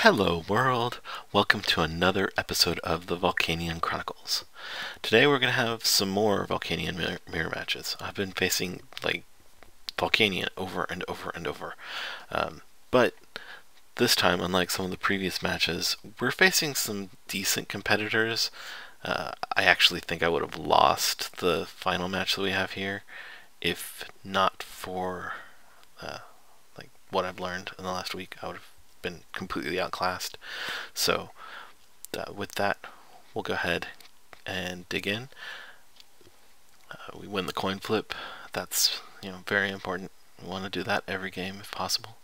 Hello world! Welcome to another episode of the Volcanion Chronicles. Today we're going to have some more Volcanion mirror matches. I've been facing like Volcanion over and over and over. But this time, unlike some of the previous matches, we're facing some decent competitors. I actually think I would have lost the final match that we have here if not for like what I've learned in the last week. I would have been completely outclassed. So with that, we'll go ahead and dig in. We win the coin flip. That's very important. We want to do that every game if possible.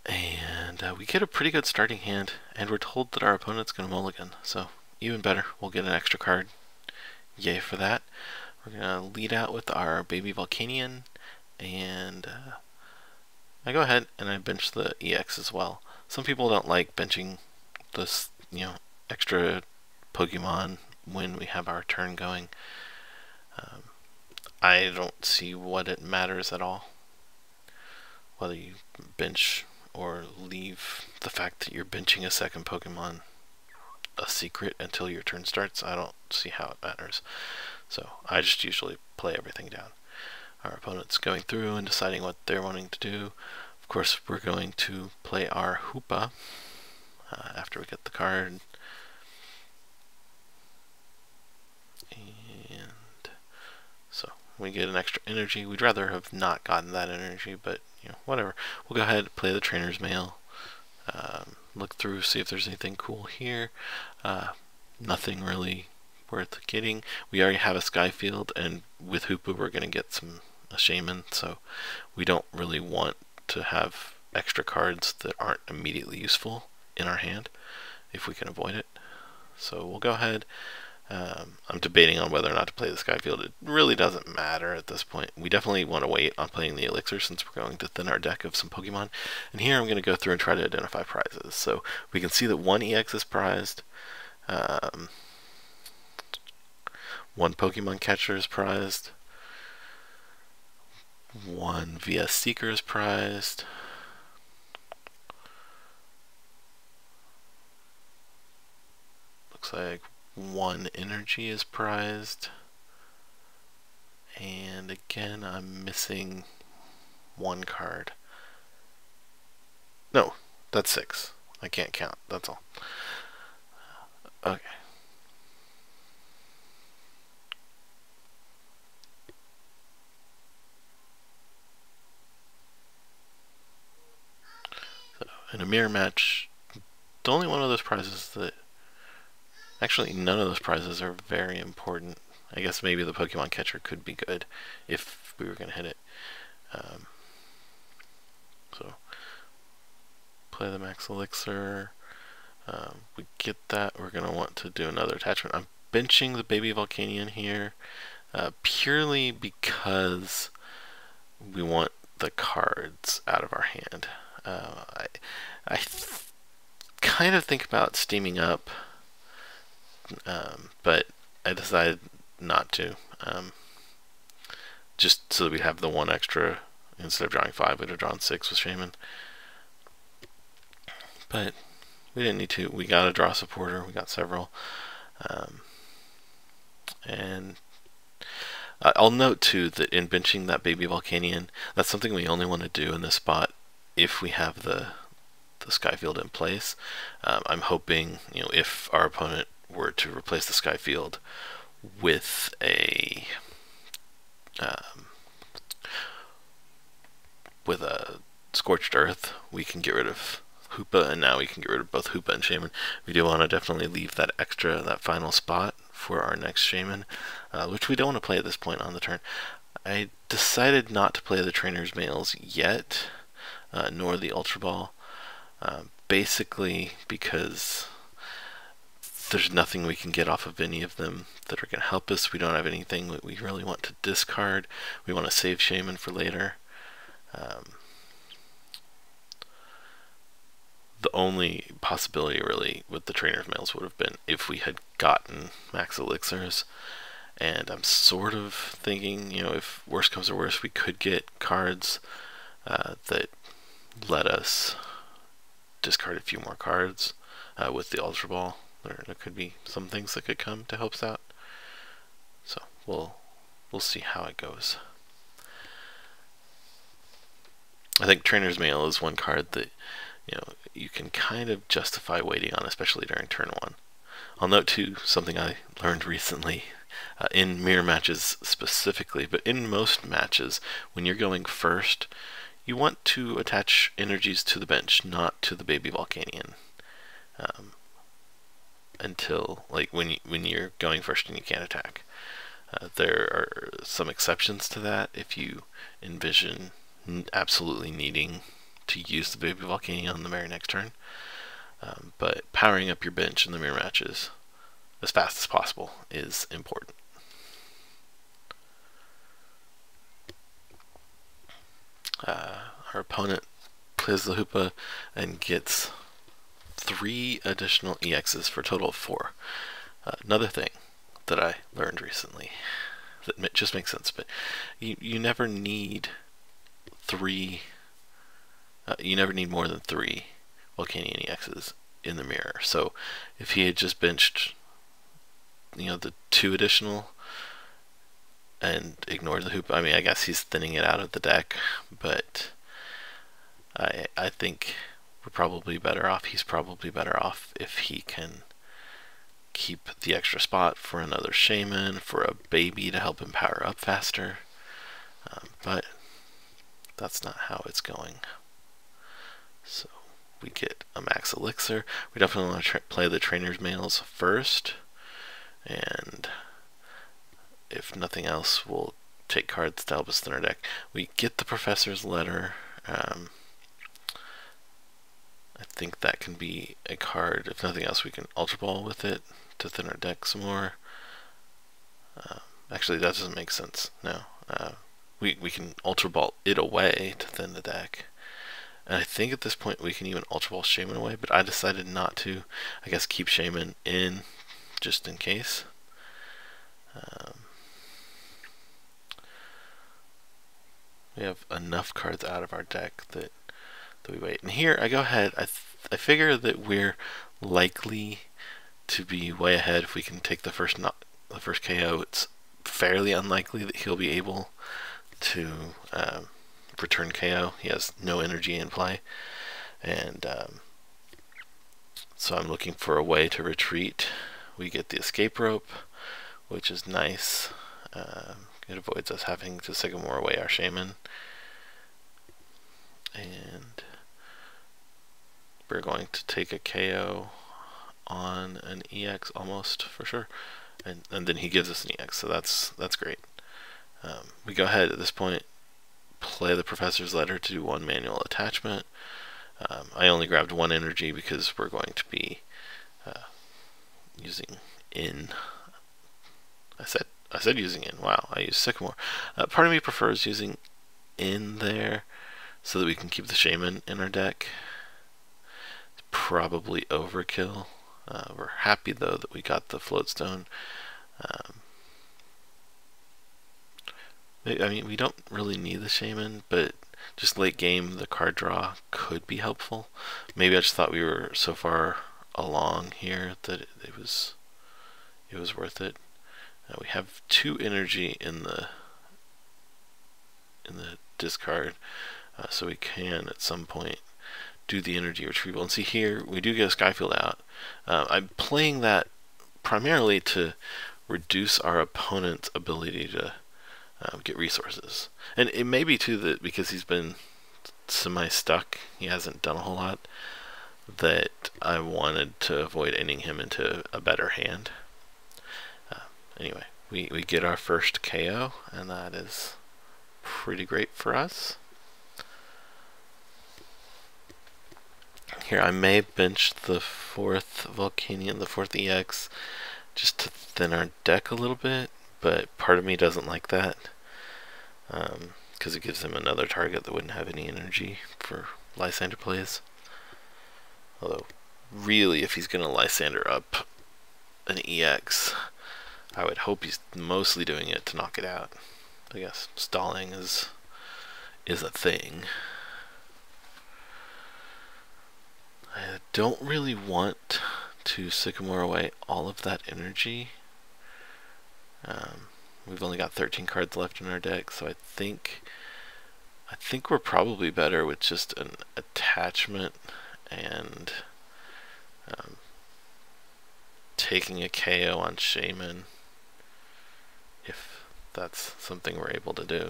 And we get a pretty good starting hand, and we're told that our opponent's going to mulligan. So even better, we'll get an extra card. Yay for that. We're going to lead out with our baby Volcanion, and I go ahead and I bench the EX as well. Some people don't like benching this, extra Pokemon when we have our turn going. I don't see what it matters at all. Whether you bench or leave the fact that you're benching a second Pokemon a secret until your turn starts, I don't see how it matters. So I just usually play everything down. Our opponent's going through and deciding what they're wanting to do. Of course, we're going to play our Hoopa after we get the card. And so we get an extra energy. We'd rather have not gotten that energy, but whatever. We'll go ahead and play the Trainer's Mail. Look through, see if there's anything cool here. Nothing really worth getting. We already have a Skyfield, and with Hoopa we're going to get a Shaman, so we don't really want to have extra cards that aren't immediately useful in our hand if we can avoid it. So we'll go ahead. I'm debating on whether or not to play the Skyfield. It really doesn't matter at this point. We definitely want to wait on playing the Elixir since we're going to thin our deck of some Pokemon. And here I'm going to go through and try to identify prizes. So we can see that one EX is prized. One Pokemon Catcher is prized. One VS Seeker is prized. Looks like one energy is prized. And again, I'm missing one card. No, that's 6. I can't count, that's all. Okay. So, in a mirror match, the only one of those prizes that actually, none of those prizes are very important. I guess maybe the Pokemon Catcher could be good if we were going to hit it. So, play the Max Elixir. We get that. We're going to want to do another attachment. I'm benching the baby Volcanion here purely because we want the cards out of our hand. I kind of think about steaming up, but I decided not to, just so that we have the one extra. Instead of drawing 5, we'd have drawn 6 with Shaman, but we didn't need to. We got a draw supporter, we got several, and I'll note too that in benching that baby Volcanion, that's something we only want to do in this spot if we have the Skyfield in place. I'm hoping, if our opponent were to replace the Skyfield with a Scorched Earth, we can get rid of Hoopa, and now we can get rid of both Hoopa and Shaman. We do want to definitely leave that final spot for our next Shaman, which we don't want to play at this point on the turn. I decided not to play the Trainer's Mails yet, nor the Ultra Ball, basically because there's nothing we can get off of any of them that are going to help us. We don't have anything that we really want to discard. We want to save Shaman for later. The only possibility really with the Trainer's Mails would have been if we had gotten Max Elixirs, and I'm sort of thinking, if worst comes to worst, we could get cards that let us discard a few more cards with the Ultra Ball. There could be some things that could come to help us out. So we'll see how it goes. I think Trainer's Mail is one card that you can kind of justify waiting on, especially during turn 1. I'll note too something I learned recently in mirror matches specifically, but in most matches when you're going first, you want to attach energies to the bench, not to the baby Volcanion. Until when you're going first and you can't attack. There are some exceptions to that if you envision absolutely needing to use the baby Volcanion on the very next turn. But powering up your bench in the mirror matches as fast as possible is important. Our opponent plays the Hoopa and gets 3 additional EXs for a total of 4. Another thing that I learned recently that just makes sense, but you never need 3. You never need more than 3 Volcanion EXs in the mirror. So if he had just benched, the 2 additional and ignored the Hoopa, I mean, I guess he's thinning it out of the deck, but I think we're probably better off. He's probably better off if he can keep the extra spot for another Shaman, for a baby to help him power up faster. But that's not how it's going. So we get a max elixir. We definitely want to play the Trainer's Mails first, and if nothing else, we'll take cards to help us thin our deck. We get the Professor's Letter. I think that can be a card. If nothing else, we can Ultra Ball with it to thin our deck some more. Actually, that doesn't make sense. No. We can Ultra Ball it away to thin the deck. And I think at this point we can even Ultra Ball Shaman away, but I decided not to. I guess keep Shaman in just in case. We have enough cards out of our deck that we wait. And here I go ahead. I figure that we're likely to be way ahead if we can take the first KO. It's fairly unlikely that he'll be able to return KO. He has no energy in play, and so I'm looking for a way to retreat. We get the escape rope, which is nice. It avoids us having to Sycamore away our Shaman, and we're going to take a KO on an EX almost for sure, and then he gives us an EX, so that's great. We go ahead at this point, play the Professor's Letter to do 1 manual attachment. I only grabbed 1 energy because we're going to be using in. I said using in. Wow, I used Sycamore. Part of me prefers using in there so that we can keep the Shaman in our deck. It's probably overkill. We're happy though that we got the Floatstone. I mean, we don't really need the Shaman, but just late game the card draw could be helpful. Maybe I just thought we were so far along here that it was worth it. We have 2 energy in the discard, so we can at some point do the energy retrieval. And see here, we do get a Skyfield out. I'm playing that primarily to reduce our opponent's ability to get resources. And it may be too that because he's been semi-stuck, he hasn't done a whole lot, that I wanted to avoid ending him into a better hand. Anyway, we get our first KO, and that is pretty great for us. Here, I may bench the 4th Volcanion, the 4th EX, just to thin our deck a little bit, but part of me doesn't like that, because it gives him another target that wouldn't have any energy for Lysander plays. Although, really, if he's going to Lysander up an EX, I would hope he's mostly doing it to knock it out. I guess stalling is a thing. don't really want to Sycamore away all of that energy. We've only got 13 cards left in our deck, so I think we're probably better with just an attachment and taking a KO on Shaman, if that's something we're able to do.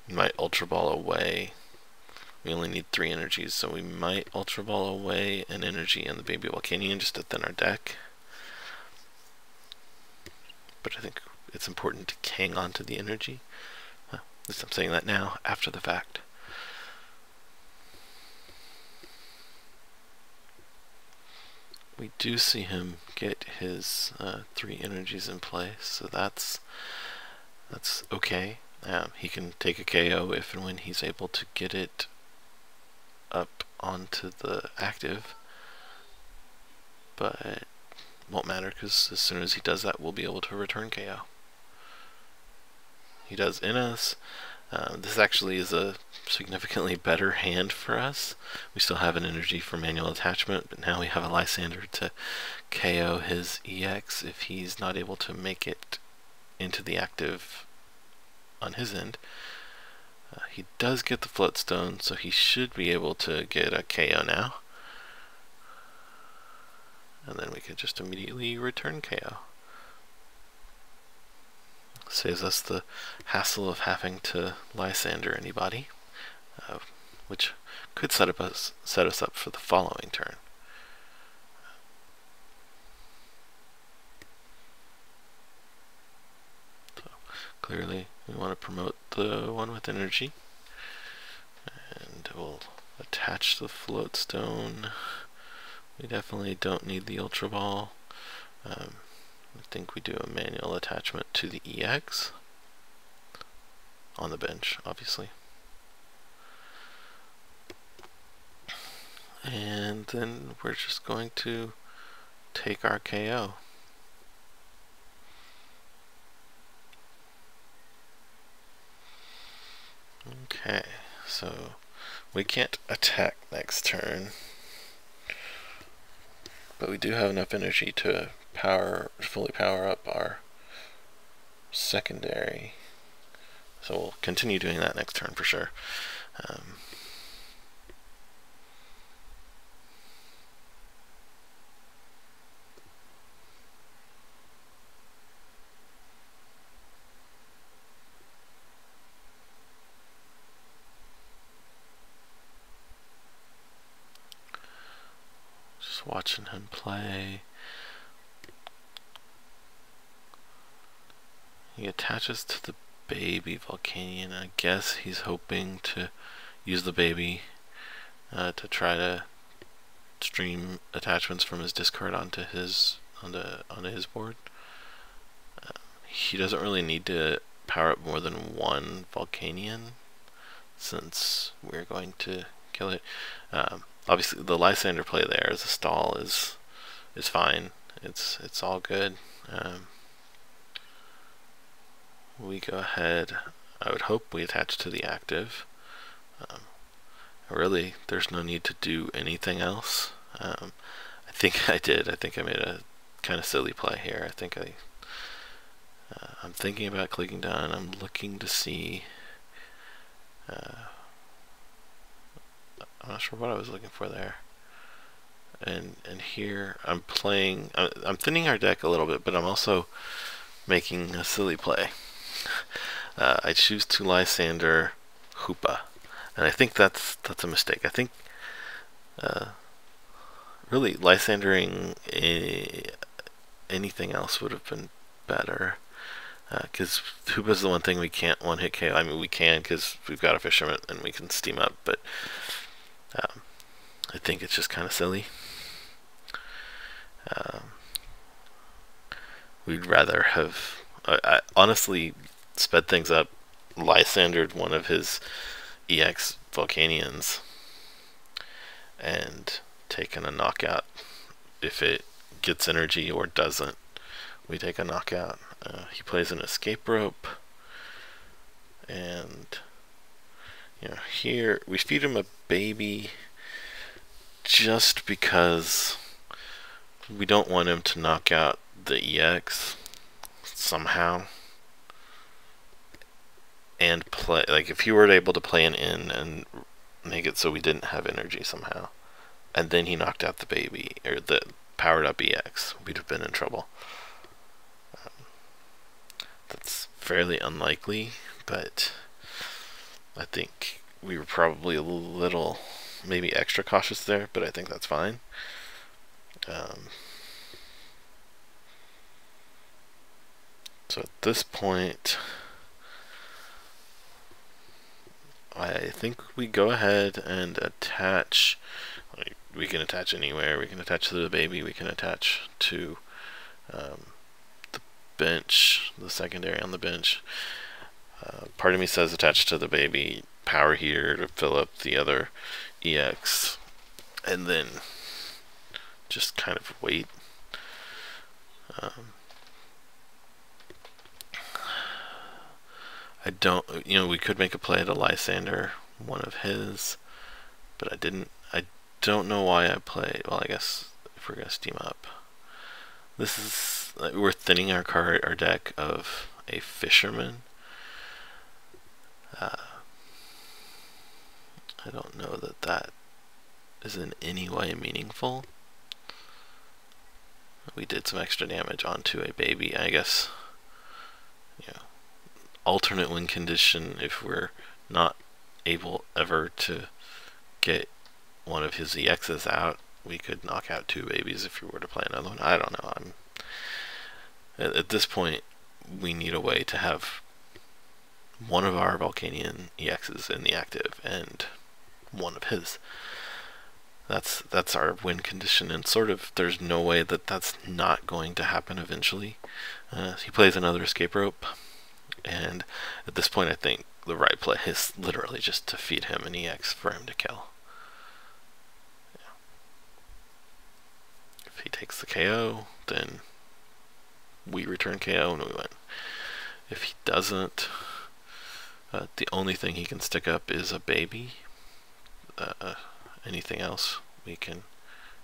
We might Ultra Ball away. We only need 3 energies, so we might Ultra Ball away an energy and the Baby Volcanion just to thin our deck. But I think it's important to hang on to the energy. At least I'm saying that now, after the fact. We do see him get his 3 energies in place, so that's okay. He can take a KO if and when he's able to get it up onto the active, but it won't matter because as soon as he does that, we'll be able to return KO. He does Innis. This actually is a significantly better hand for us. We still have an energy for manual attachment, but now we have a Lysander to KO his EX if he's not able to make it into the active on his end. He does get the Floatstone, so he should be able to get a KO now. And then we can just immediately return KO. Saves us the hassle of having to Lysander anybody, which could set us up for the following turn. So clearly we want to promote the one with energy, and we'll attach the Floatstone. We definitely don't need the Ultra Ball. I think we do a manual attachment to the EX on the bench, obviously. And then we're just going to take our KO. Okay, so we can't attack next turn, but we do have enough energy to fully power up our secondary. So we'll continue doing that next turn for sure. Just watching him play. He attaches to the Baby Volcanion. I guess he's hoping to use the baby to try to stream attachments from his discard onto his board. He doesn't really need to power up more than 1 Volcanion since we're going to kill it. Obviously, the Lysander play there as a stall is fine. It's all good. We go ahead. I would hope we attach to the active. Really, there's no need to do anything else. I think I did. I think I made a kind of silly play here. I think I'm thinking about clicking done. I'm looking to see. I'm not sure what I was looking for there. And here I'm playing. I'm thinning our deck a little bit, but I'm also making a silly play. I choose to Lysander Hoopa, and I think that's a mistake. I think really Lysandering anything else would have been better, because Hoopa's the one thing we can't one-hit KO. I mean, we can because we've got a Fisherman and we can steam up, but I think it's just kind of silly. We'd rather have I honestly sped things up, Lysandered one of his EX Volcanions, and taken a knockout. If it gets energy or doesn't, we take a knockout. He plays an Escape Rope. And here we feed him a baby just because we don't want him to knock out the EX somehow and play, like if he were able to play an in and make it so we didn't have energy somehow, and then he knocked out the baby or the powered up EX, we'd have been in trouble. That's fairly unlikely, but I think we were probably a little maybe extra cautious there, but I think that's fine. So at this point, I think we go ahead and attach. We can attach anywhere. We can attach to the baby. We can attach to the bench, the secondary on the bench. Part of me says attach to the baby, power heater to fill up the other EX, and then just kind of wait. I don't, we could make a play to Lysander, one of his, but I didn't. I don't know why I play. Well, I guess if we're gonna steam up, this is we're thinning our deck of a fisherman. I don't know that is in any way meaningful. We did some extra damage onto a baby, I guess. Alternate win condition, if we're not able ever to get one of his EXs out, we could knock out 2 babies if we were to play another one. I don't know. At this point, we need a way to have one of our Volcanion EXs in the active and one of his. That's our win condition, and sort of there's no way that that's not going to happen eventually. He plays another escape rope, and at this point I think the right play is literally just to feed him an EX for him to kill. If he takes the KO, then we return KO and we win. If he doesn't, the only thing he can stick up is a baby. Anything else we can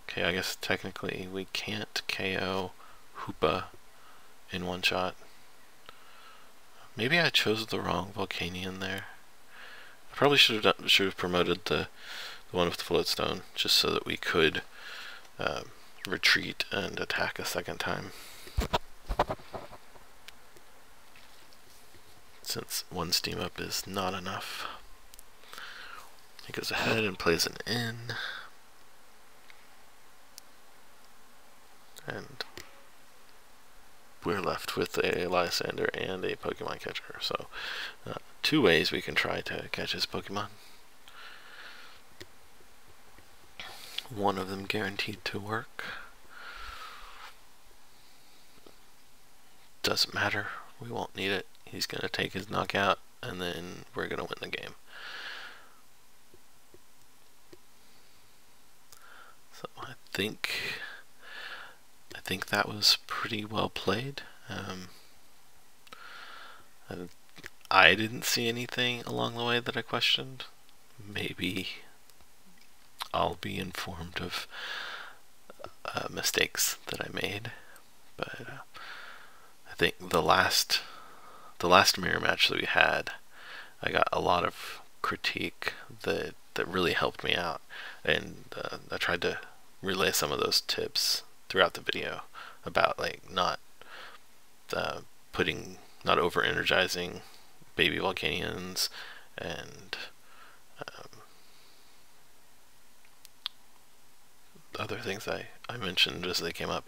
KO. I guess technically we can't KO Hoopa in one shot. Maybe I chose the wrong Volcanion there. I probably should have promoted the one with the floatstone just so that we could retreat and attack a second time. Since one steam up is not enough. He goes ahead and plays an in. And we're left with a Lysander and a Pokemon catcher. So, 2 ways we can try to catch his Pokemon. One of them guaranteed to work. Doesn't matter. We won't need it. He's going to take his knockout, and then we're going to win the game. So I think that was pretty well played. I didn't see anything along the way that I questioned. Maybe I'll be informed of mistakes that I made, but I think the last mirror match that we had, I got a lot of critique that really helped me out, and I tried to relay some of those tips throughout the video about not over energizing baby Volcanions and other things I mentioned as they came up.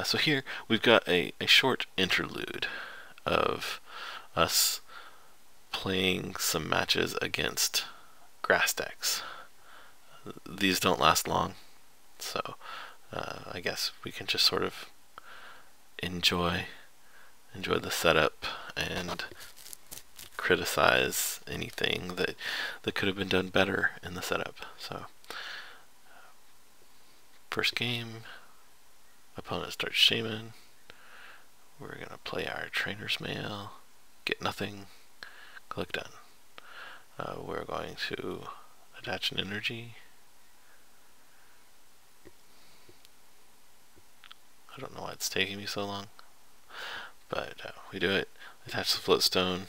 So here we've got a short interlude of us playing some matches against grass decks. These don't last long, so I guess we can just sort of enjoy the setup and criticize anything that could have been done better in the setup. So first game, opponent starts Shaman. We're gonna play our Trainer's Mail, get nothing, Click done. We're going to attach an energy. I don't know why it's taking me so long, but we do it. Attach the floatstone,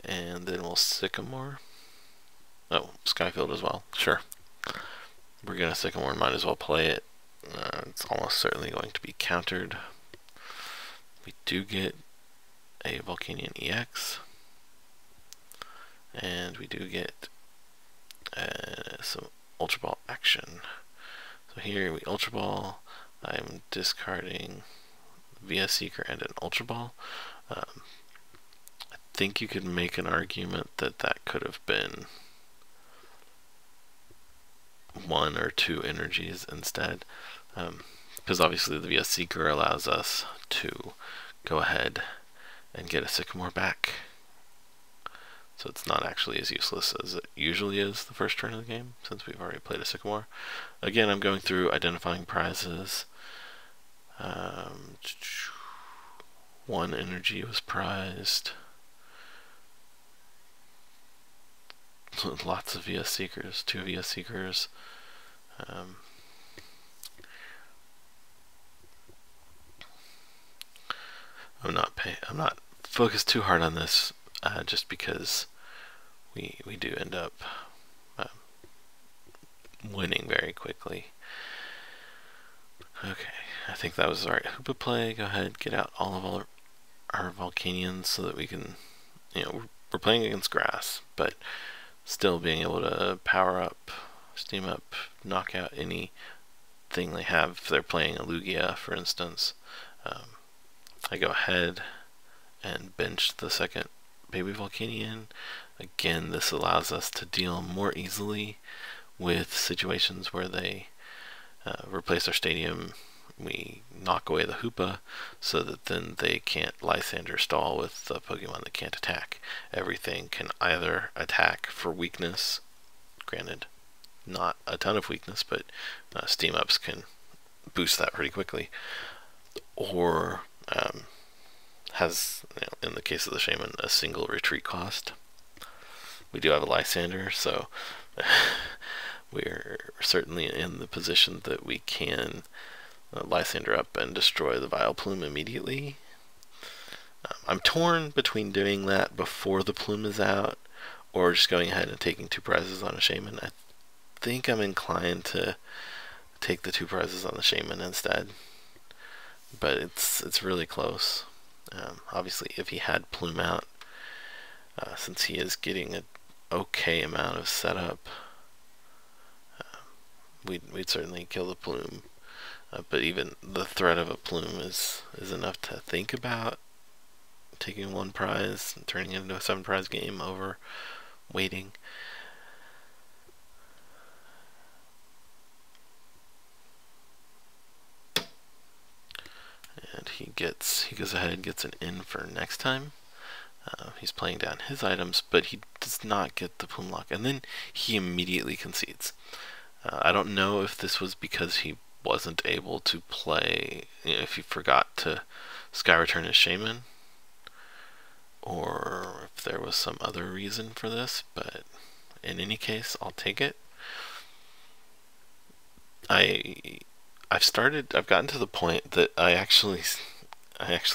and then we'll sycamore. Oh, Skyfield as well. Sure. We're gonna sycamore. Might as well play it. It's almost certainly going to be countered. We do get a Volcanion EX, and we do get some Ultra Ball action. So here we Ultra Ball. I'm discarding VS Seeker and an Ultra Ball. I think you could make an argument that that could have been 1 or 2 energies instead, because obviously the VS Seeker allows us to go ahead and get a Sycamore back, so it's not actually as useless as it usually is the first turn of the game, since we've already played a Sycamore. Again, I'm going through identifying prizes. 1 energy was prized. Lots of VS Seekers, 2 VS Seekers. I'm not focused too hard on this, just because we do end up winning very quickly. Okay, I think that was the right Hoopa play. Go ahead, get out all of our Volcanions so that we can, we're playing against grass, but still being able to power up, steam up, knock out anything they have. If they're playing a Lugia, for instance, I go ahead and bench the second baby Volcanion. Again, this allows us to deal more easily with situations where they replace our stadium. We knock away the Hoopa so that then they can't Lysander stall with the Pokemon that can't attack. Everything can either attack for weakness, granted not a ton of weakness, but steam ups can boost that pretty quickly, or has, in the case of the Shaman, a single retreat cost. We do have a Lysander, so we're certainly in the position that we can Lysander up and destroy the Vileplume immediately. I'm torn between doing that before the plume is out, or just going ahead and taking 2 prizes on a Shaman. I think I'm inclined to take the 2 prizes on the Shaman instead, but it's really close. Obviously, if he had plume out, since he is getting an okay amount of setup, we'd certainly kill the plume. But even the threat of a plume is enough to think about taking 1 prize and turning it into a 7 prize game over waiting. And he goes ahead and gets an in for next time. He's playing down his items, but he does not get the plume lock, and then he immediately concedes. I don't know if this was because he wasn't able to play, if he forgot to Sky Return his Shaman, or if there was some other reason for this, but in any case, I'll take it. I've gotten to the point that I actually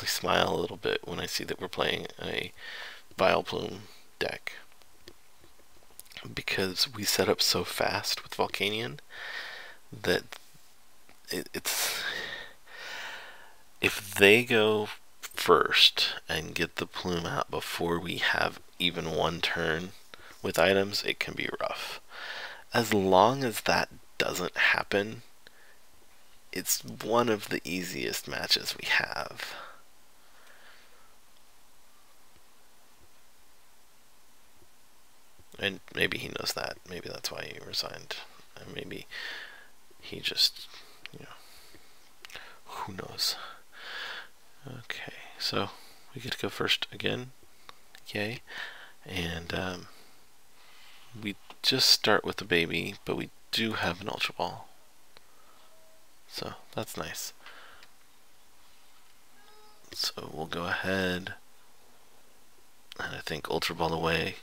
smile a little bit when I see that we're playing a Vileplume deck, because we set up so fast with Volcanion that it's if they go first and get the plume out before we have even 1 turn with items, it can be rough. As long as that doesn't happen, it's one of the easiest matches we have. And maybe he knows that. Maybe that's why he resigned. And maybe he just, who knows. Okay, so we get to go first again. Yay. And we just start with the baby, but we do have an Ultra Ball. So that's nice. So we'll go ahead And I think Ultra Ball away.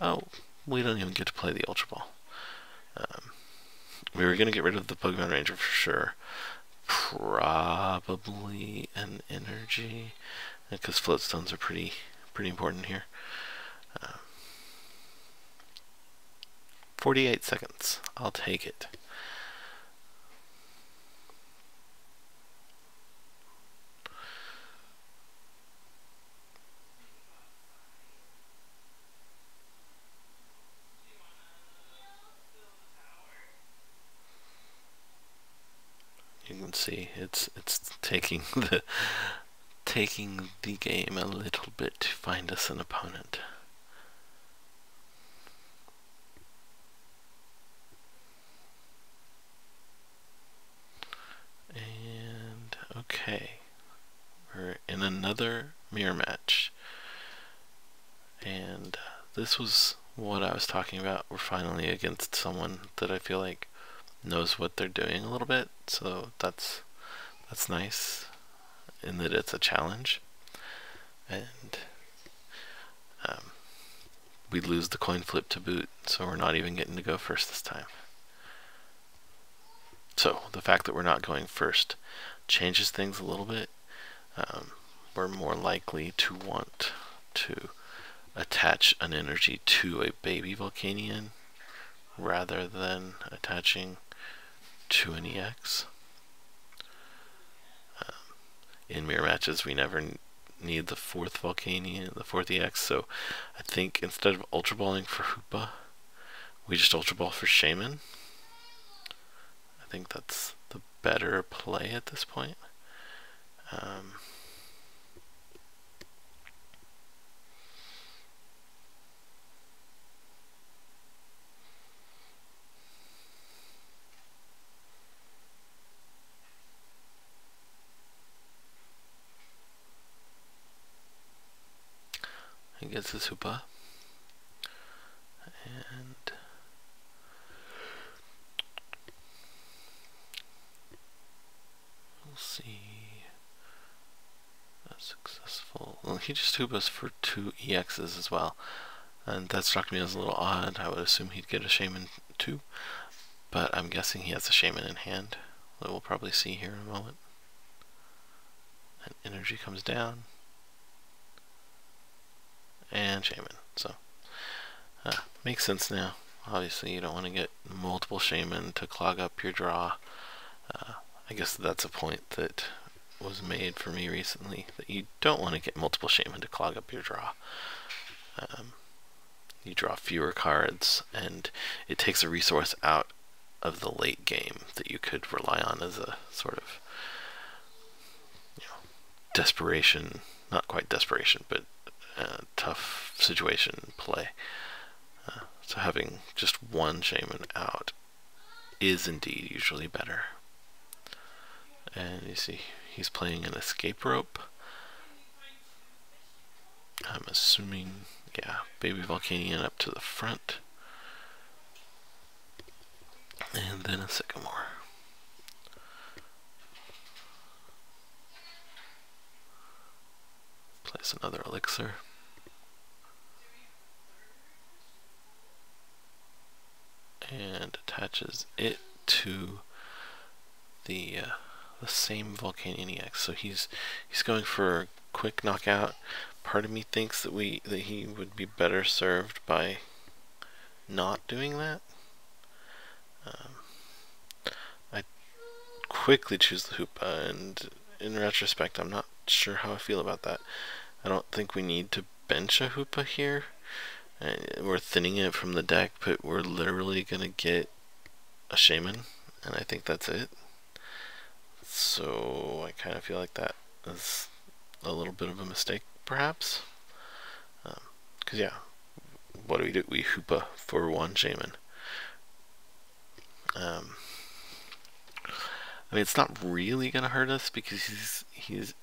Oh, we don't even get to play the Ultra Ball. We were going to get rid of the Pokemon Ranger for sure. Probably an energy, because float stones are pretty important here. 48 seconds. I'll take it. You can see it's taking the game a little bit to find us an opponent. And okay, we're in another mirror match, and this was what I was talking about. We're finally against someone that I feel like knows what they're doing a little bit, so that's nice in that it's a challenge. And we lose the coin flip to boot, so we're not even getting to go first this time. So the fact that we're not going first changes things a little bit. We're more likely to want to attach an energy to a baby Volcanion rather than attaching to an EX. In mirror matches, we never need the fourth Volcanion, the fourth EX, so I think instead of Ultra Balling for Hoopa, we just Ultra Ball for Shaman. I think that's the better play at this point. He gets his Hoopa. And we'll see. That's successful. Well, he just Hoopas for 2 EXs as well. And that struck me as a little odd. I would assume he'd get a Shaman too. But I'm guessing he has a Shaman in hand. That we'll probably see here in a moment. And energy comes down. And Shaman. So, makes sense now. Obviously, you don't want to get multiple Shaman to clog up your draw. I guess that's a point that was made for me recently, that you don't want to get multiple Shaman to clog up your draw. You draw fewer cards, and it takes a resource out of the late game that you could rely on as a sort of, desperation, not quite desperation, but tough situation play. So having just one Shaman out is indeed usually better. And you see he's playing an escape rope. I'm assuming, yeah, baby Volcanion up to the front. And then a Sycamore. Place another Elixir. And attaches it to the same Volcanion EX. So he's going for a quick knockout. Part of me thinks that he would be better served by not doing that. I quickly choose the Hoopa, and in retrospect, I'm not sure how I feel about that. I don't think we need to bench a Hoopa here. We're thinning it from the deck, but we're literally gonna get a Shaman, and I think that's it. So I kind of feel like that is a little bit of a mistake, perhaps. Because yeah, what do? We Hoopa for 1 Shaman. I mean, it's not really gonna hurt us because he's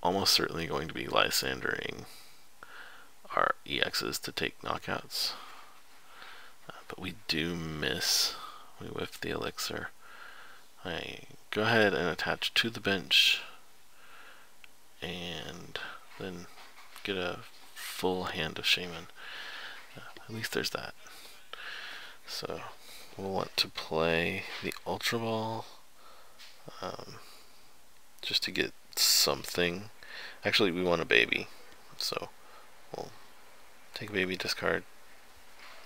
almost certainly going to be Lysandering our EXs to take knockouts. But we do miss. We whiff the Elixir. I go ahead and attach to the bench, and then get a full hand of Shaman. At least there's that. So we'll want to play the Ultra Ball just to get something. Actually, we want a baby, so we'll take a baby, discard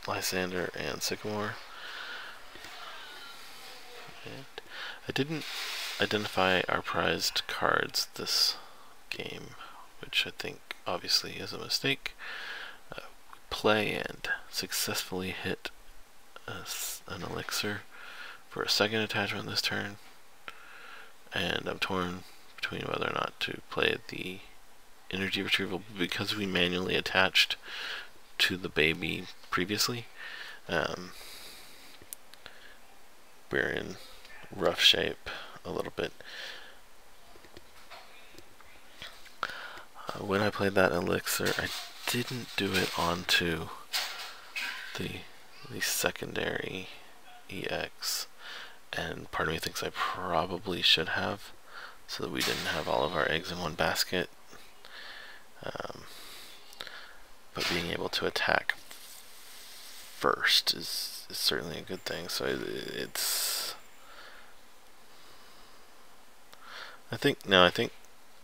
Lysander and Sycamore. And I didn't identify our prized cards this game, which I think obviously is a mistake. Play and successfully hit an elixir for a second attachment this turn, and I'm torn between whether or not to play the energy retrieval because we manually attached to the baby previously. We're in rough shape a little bit. When I played that elixir, I didn't do it onto the secondary EX, and part of me thinks I probably should have, so that we didn't have all of our eggs in one basket. But being able to attack first is certainly a good thing. So I think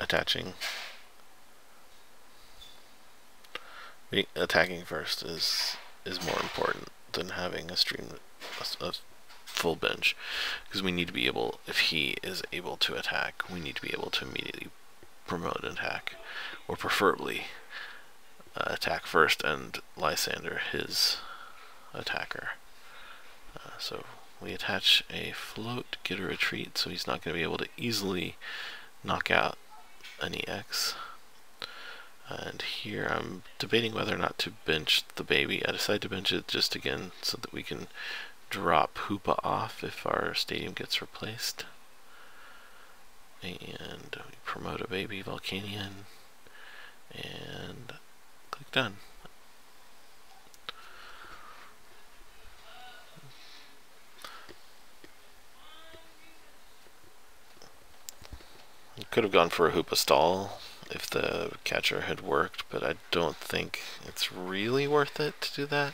attaching, attacking first is more important than having a full bench, because we need to be able, if he is able to attack, we need to be able to immediately promote an attack, or preferably attack first and Lysander his attacker. So we attach a float, get a retreat, so he's not going to be able to easily knock out an EX. And here I'm debating whether or not to bench the baby. I decided to bench it just again so that we can drop Hoopa off if our stadium gets replaced. And we promote a baby Volcanion and click done. Could have gone for a Hoopa stall if the catcher had worked, but I don't think it's really worth it to do that.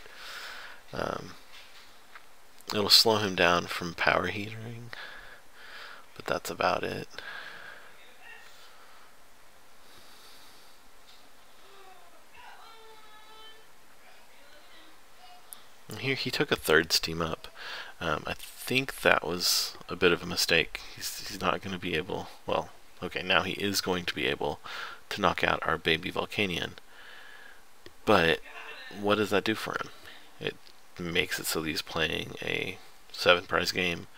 It'll slow him down from power heatering, but that's about it. And here he took a third steam up. I think that was a bit of a mistake. He's not going to be able, well, okay, now he is going to be able to knock out our baby Volcanion. But what does that do for him? It makes it so that he's playing a 7 prize game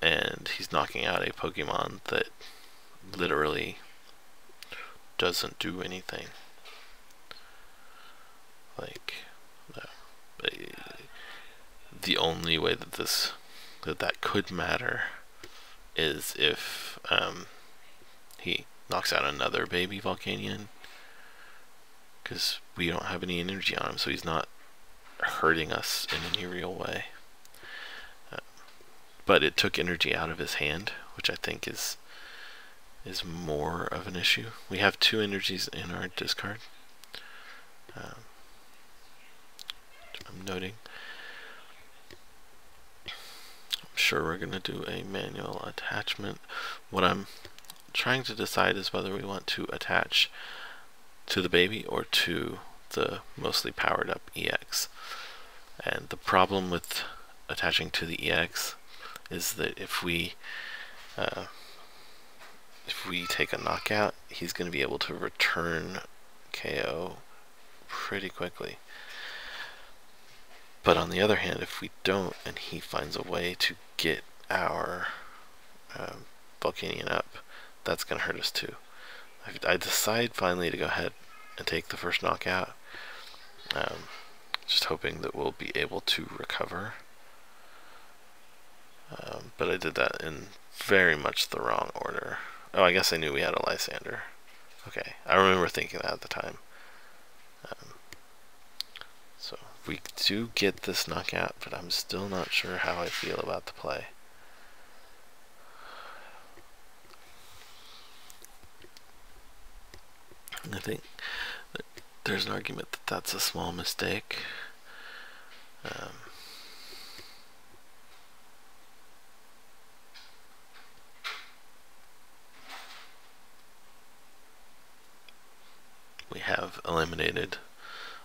and he's knocking out a Pokemon that literally doesn't do anything. Like, the only way that that could matter is if he knocks out another baby Volcanion, because we don't have any energy on him, so he's not hurting us in any real way. But it took energy out of his hand, which I think is more of an issue. We have 2 energies in our discard. I'm noting. I'm sure we're going to do a manual attachment. What I'm trying to decide is whether we want to attach to the baby or to the mostly powered up EX. And the problem with attaching to the EX is that if we take a knockout, he's going to be able to return KO pretty quickly. But on the other hand, if we don't, and he finds a way to get our Volcanion up, that's going to hurt us too. I decide finally to go ahead and take the first knockout, just hoping that we'll be able to recover. But I did that in very much the wrong order. Oh, I guess I knew we had a Lysander. Okay, I remember thinking that at the time. So we do get this knockout, but I'm still not sure how I feel about the play. I think there's an argument that that's a small mistake. We have eliminated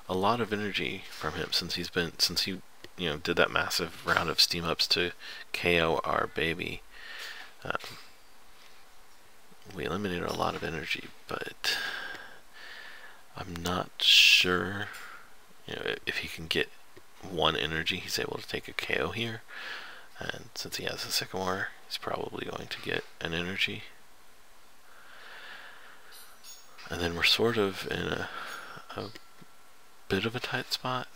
a lot of energy from him since he did that massive round of steam ups to KO our baby. We eliminated a lot of energy, but I'm not sure, if he can get one energy, he's able to take a KO here. And since he has a Sycamore, he's probably going to get an energy. And then we're sort of in a bit of a tight spot.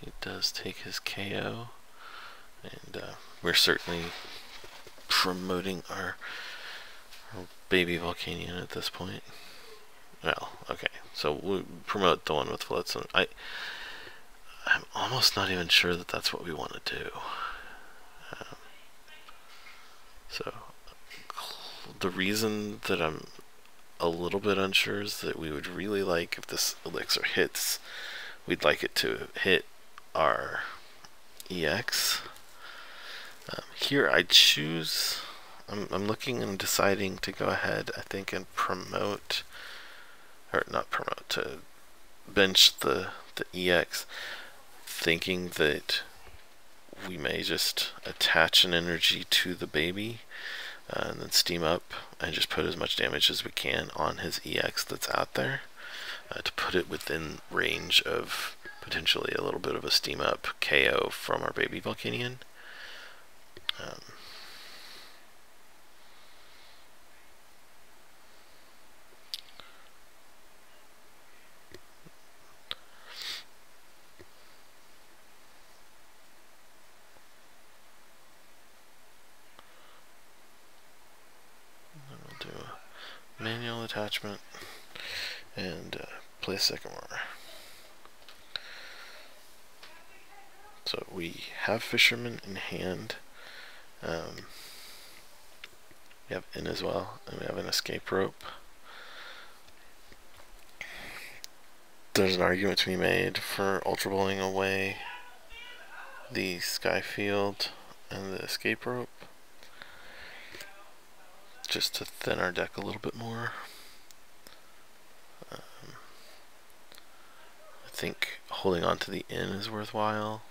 He does take his KO, and we're certainly promoting our baby Volcanion at this point. Well, okay, so we promote the one with Floatstone. I'm almost not even sure that that's what we want to do. So the reason that I'm a little bit unsure is that we would really like, if this elixir hits, we'd like it to hit our EX. Here I choose, I'm looking and deciding to go ahead, I think, and promote, or not promote, to bench the EX, thinking that we may just attach an energy to the baby and then steam up and just put as much damage as we can on his EX that's out there, to put it within range of potentially a little bit of a steam up KO from our baby Volcanion. We'll do a manual attachment and play Sycamore. So we have Fisherman in hand. We have in as well, and we have an escape rope. There's an argument to be made for Ultra Bowling away the Sky Field and the escape rope, just to thin our deck a little bit more. I think holding on to the inn is worthwhile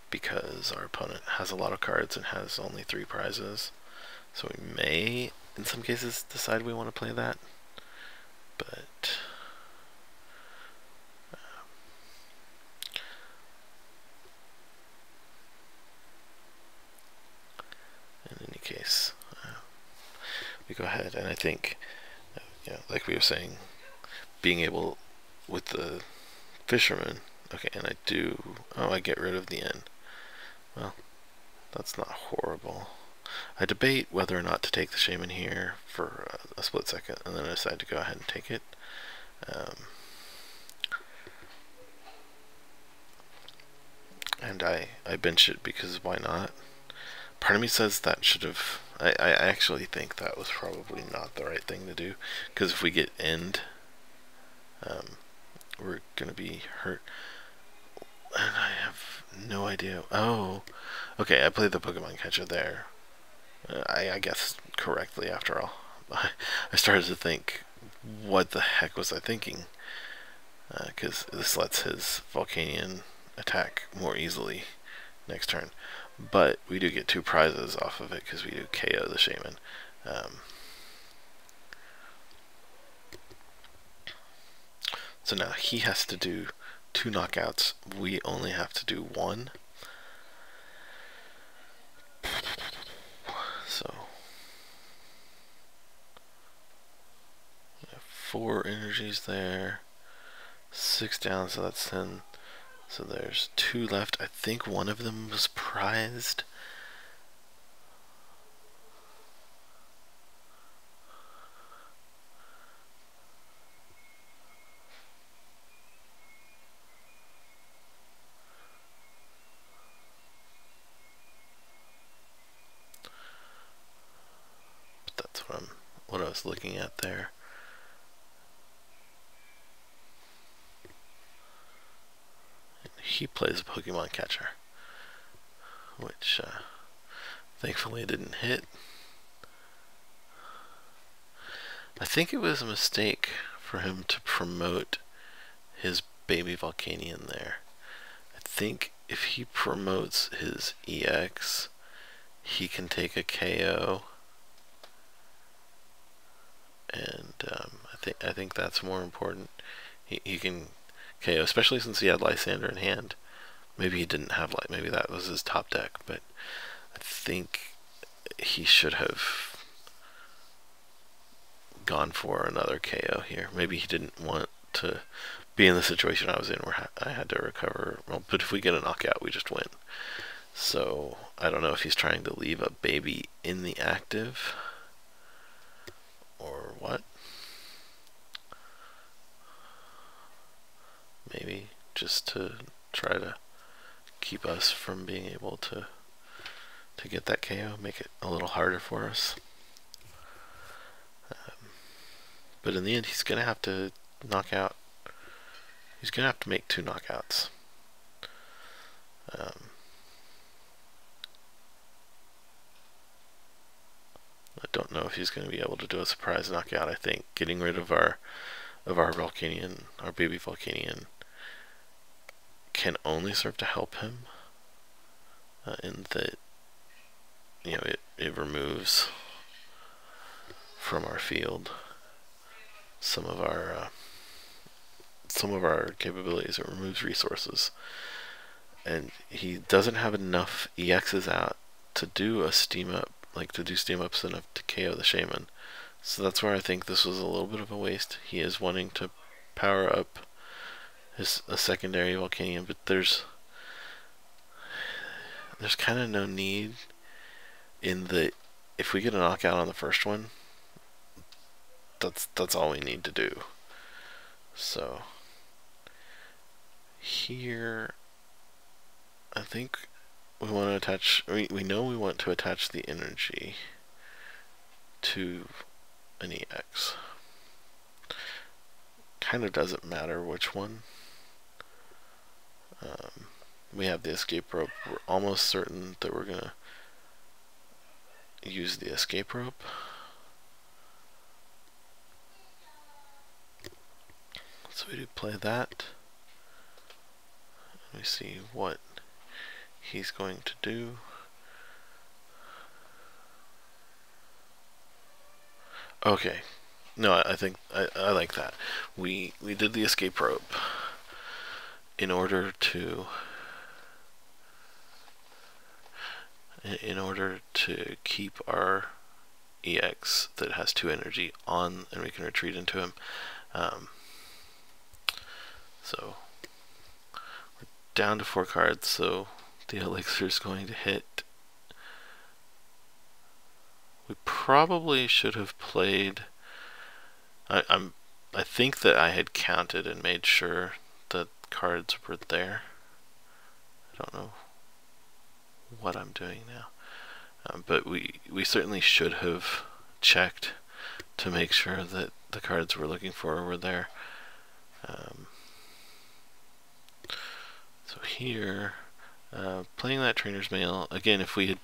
because our opponent has a lot of cards and has only 3 prizes, so we may in some cases decide we want to play that, but in any case, we go ahead, and I think, like we were saying, being able with the Fisherman, okay, and I get rid of the inn. Well, that's not horrible. I debate whether or not to take the Shaman here for a split second, and then I decide to go ahead and take it. And I bench it because why not? Part of me says that should have. I actually think that was probably not the right thing to do, because if we get end, we're gonna be hurt. And I have no idea. Oh, okay, I played the Pokemon Catcher there. I guess correctly after all. I started to think, what the heck was I thinking? Because this lets his Volcanion attack more easily next turn. But we do get 2 prizes off of it because we do KO the Shaman. So now he has to do 2 knockouts. We only have to do 1. So 4 energies there. 6 down, so that's 10. So there's 2 left. I think one of them was prized. what I was looking at there. He plays a Pokemon catcher, which thankfully didn't hit. I think it was a mistake for him to promote his baby Volcanion there. I think if he promotes his EX, he can take a KO, and I think that's more important. He can KO, especially since he had Lysander in hand. Maybe he didn't have maybe that was his top deck, but I think he should have gone for another KO here. Maybe he didn't want to be in the situation I was in where I had to recover. Well, but if we get a knockout, we just win. So I don't know if he's trying to leave a baby in the active or what. Maybe just to try to keep us from being able to get that KO, make it a little harder for us. But in the end, he's going to have to knock out. He's going to have to make 2 knockouts. I don't know if he's going to be able to do a surprise knockout. I think getting rid of our Volcanion, our baby Volcanion, can only serve to help him. In that, you know, it removes from our field some of our capabilities. It removes resources, and he doesn't have enough EXs out to do a steam up, to do steam ups enough to KO the Shaman. So that's where I think this was a little bit of a waste. He is wanting to power up a secondary Volcanion, but there's kind of no need in the, if we get a knockout on the first one, that's all we need to do. So here I think we want to attach, we know we want to attach the energy to an EX. Kind of doesn't matter which one. We have the escape rope. We're almost certain that we're gonna use the escape rope. So we do play that. Let me see what he's going to do. Okay. No, I think I like that. We did the escape rope in order to keep our EX that has 2 energy on, and we can retreat into him. So we're down to 4 cards, so the elixir is going to hit. We probably should have played. I think that I had counted and made sure that cards were there. I don't know what I'm doing now, but we certainly should have checked to make sure that the cards we're looking for were there. So here, playing that Trainer's Mail, again, if we had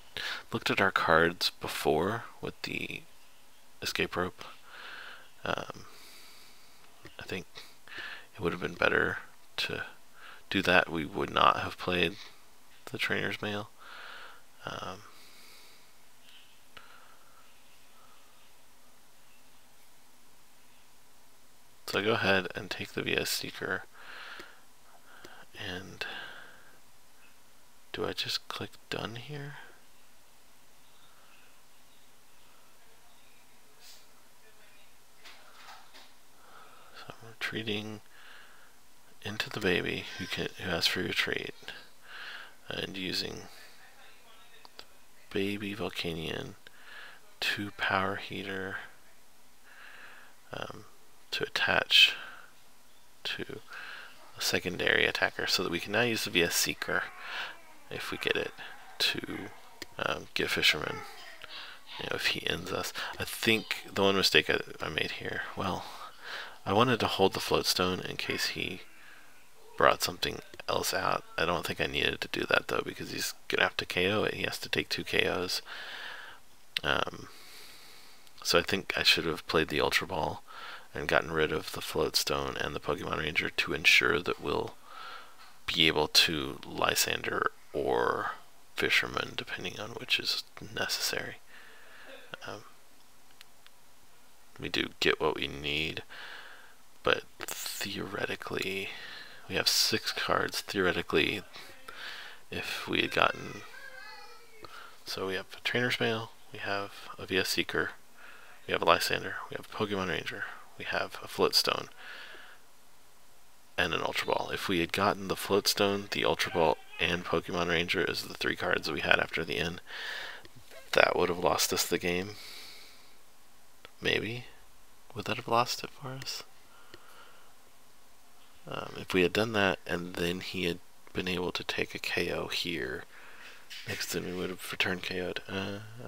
looked at our cards before with the escape rope, I think it would have been better to do that. We would not have played the Trainer's Mail. So I go ahead and take the VS Seeker, and do I just click done here? So I'm retreating into the baby who has free retreat, and using baby Volcanion to Power Heater to attach to a secondary attacker, so that we can now use the VS Seeker, if we get it, to get Fisherman if he ends us. I think the one mistake I made here, well, I wanted to hold the float stone in case he brought something else out. I don't think I needed to do that though, because he's gonna have to KO it. He has to take 2 KOs. So I think I should have played the Ultra Ball and gotten rid of the Float Stone and the Pokemon Ranger to ensure that we'll be able to Lysander or Fisherman, depending on which is necessary. We do get what we need, but theoretically, we have 6 cards. Theoretically, if we had gotten... So we have a Trainer's Mail, we have a VS Seeker, we have a Lysander, we have a Pokemon Ranger, we have a Floatstone, and an Ultra Ball. If we had gotten the Floatstone, the Ultra Ball, and Pokemon Ranger as the 3 cards we had after the end, that would have lost us the game. Maybe. Would that have lost it for us? If we had done that and then he had been able to take a KO here, next then we would have returned KO'd.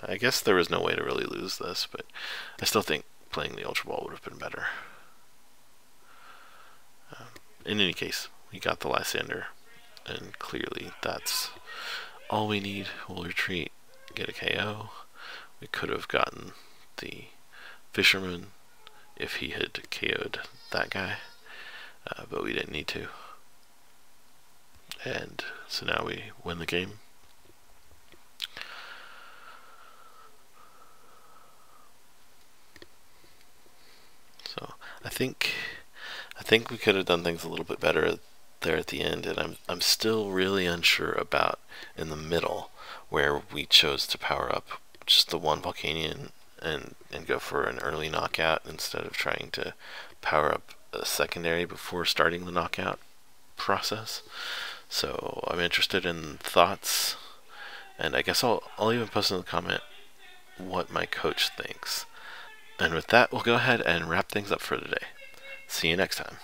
I guess there was no way to really lose this, but I still think playing the Ultra Ball would have been better. In any case, we got the Lysander, and clearly that's all we need. We'll retreat, get a KO. We could have gotten the Fisherman if he had KO'd that guy, but we didn't need to. And so now we win the game. So I think we could have done things a little bit better there at the end, and I'm still really unsure about in the middle where we chose to power up just the one Volcanion and go for an early knockout instead of trying to power up a secondary before starting the knockout process. So I'm interested in thoughts, and I guess I'll even post in the comment what my coach thinks. And with that, we'll go ahead and wrap things up for today. See you next time.